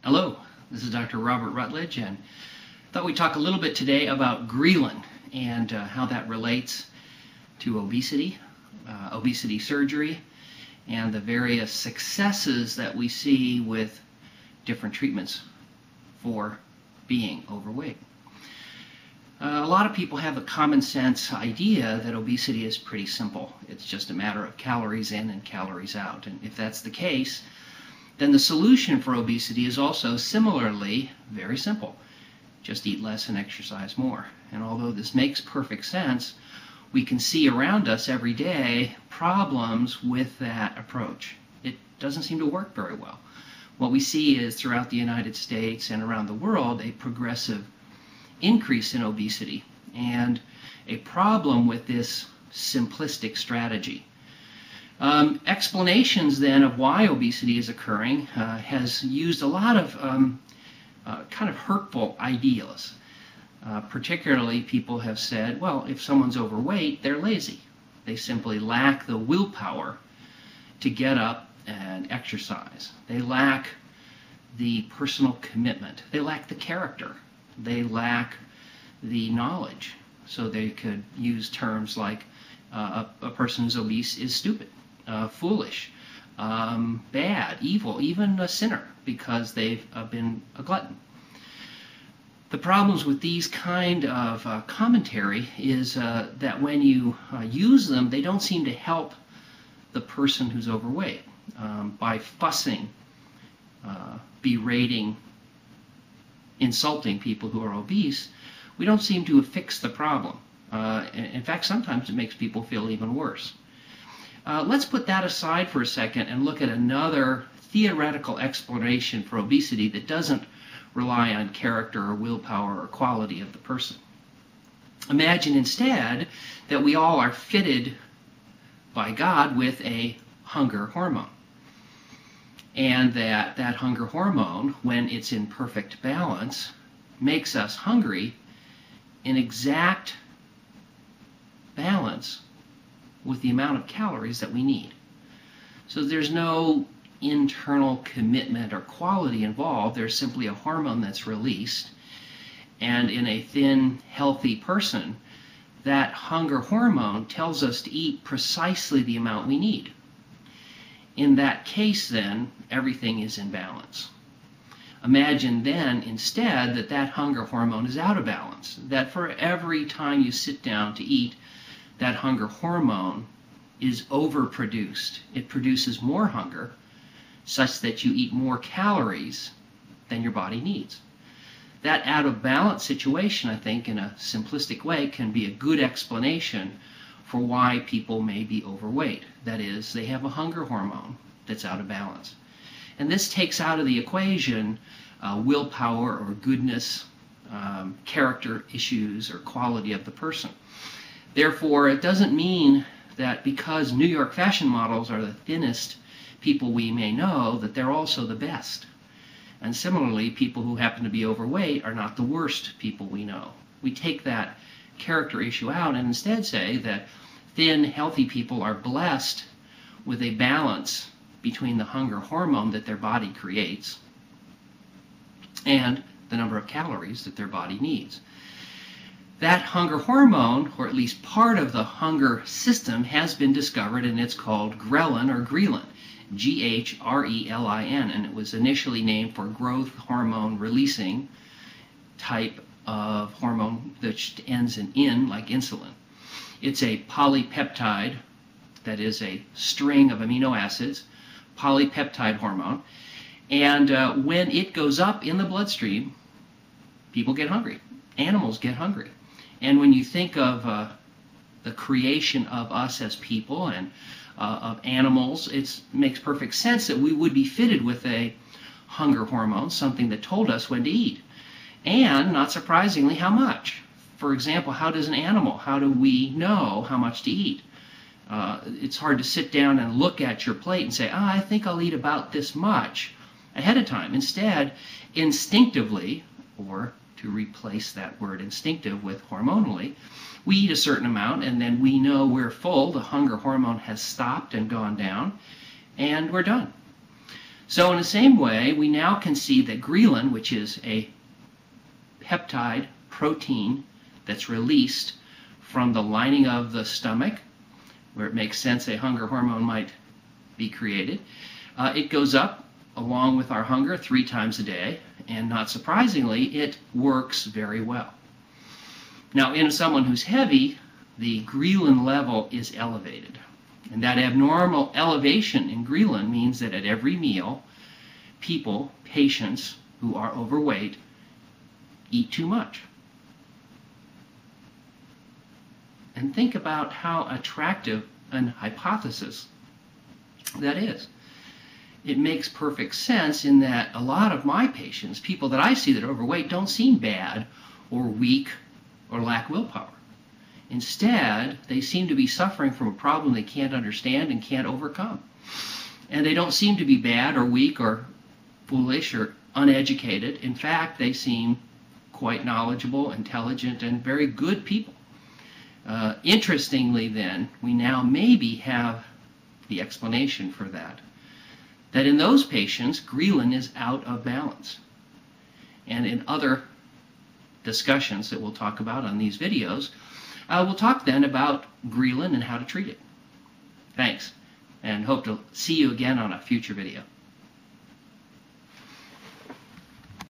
Hello, this is Dr. Robert Rutledge, and I thought we'd talk a little bit today about Ghrelin and how that relates to obesity, obesity surgery, and the various successes that we see with different treatments for being overweight. A lot of people have a common sense idea that obesity is pretty simple. It's just a matter of calories in and calories out. And if that's the case, then the solution for obesity is also similarly very simple. Just eat less and exercise more. And although this makes perfect sense, we can see around us every day problems with that approach. It doesn't seem to work very well. What we see is throughout the United States and around the world a progressive increase in obesity and a problem with this simplistic strategy. Explanations then of why obesity is occurring has used a lot of kind of hurtful ideas. Particularly people have said, well, if someone's overweight, they're lazy. They simply lack the willpower to get up and exercise. They lack the personal commitment. They lack the character. They lack the knowledge. So they could use terms like a person who's obese is stupid, foolish, bad, evil, even a sinner because they've been a glutton. The problems with these kind of commentary is that when you use them, they don't seem to help the person who's overweight. By fussing, berating, insulting people who are obese, we don't seem to have fixed the problem. In fact, sometimes it makes people feel even worse. Let's put that aside for a second and look at another theoretical explanation for obesity that doesn't rely on character or willpower or quality of the person. Imagine instead that we all are fitted by God with a hunger hormone. And that hunger hormone, when it's in perfect balance, makes us hungry in exact balance with the amount of calories that we need. So there's no internal commitment or quality involved. There's simply a hormone that's released. And in a thin, healthy person, that hunger hormone tells us to eat precisely the amount we need. In that case, then, everything is in balance. Imagine then, instead, that that hunger hormone is out of balance, that for every time you sit down to eat, that hunger hormone is overproduced. It produces more hunger, such that you eat more calories than your body needs. That out of balance situation, I think, in a simplistic way, can be a good explanation for why people may be overweight. That is, they have a hunger hormone that's out of balance. And this takes out of the equation willpower or goodness, character issues, or quality of the person. Therefore, it doesn't mean that because New York fashion models are the thinnest people we may know, that they're also the best. And similarly, people who happen to be overweight are not the worst people we know. We take that character issue out and instead say that thin, healthy people are blessed with a balance between the hunger hormone that their body creates and the number of calories that their body needs. That hunger hormone, or at least part of the hunger system, has been discovered, and it's called Ghrelin or Ghrelin, G-H-R-E-L-I-N, and it was initially named for growth hormone releasing type of hormone that ends in like insulin. It's a polypeptide, that is a string of amino acids, polypeptide hormone, and when it goes up in the bloodstream, people get hungry. Animals get hungry. And when you think of the creation of us as people and of animals, it makes perfect sense that we would be fitted with a hunger hormone, something that told us when to eat. And, not surprisingly, how much. For example, how do we know how much to eat? It's hard to sit down and look at your plate and say, I think I'll eat about this much ahead of time. Instead, instinctively, or to replace that word instinctive with hormonally, we eat a certain amount and then we know we're full, the hunger hormone has stopped and gone down, and we're done. So in the same way, we now can see that ghrelin, which is a peptide protein that's released from the lining of the stomach, where it makes sense a hunger hormone might be created, it goes up along with our hunger 3 times a day, and not surprisingly, it works very well. Now, in someone who's heavy, the ghrelin level is elevated. And that abnormal elevation in ghrelin means that at every meal, patients who are overweight, eat too much. And think about how attractive an hypothesis that is. It makes perfect sense in that a lot of my patients, people that I see that are overweight, don't seem bad or weak or lack willpower. Instead, they seem to be suffering from a problem they can't understand and can't overcome. And they don't seem to be bad or weak or foolish or uneducated. In fact, they seem quite knowledgeable, intelligent, and very good people. Interestingly, then, we now maybe have the explanation for that. That in those patients, ghrelin is out of balance. And in other discussions that we'll talk about on these videos, we'll talk then about ghrelin and how to treat it. Thanks, and hope to see you again on a future video.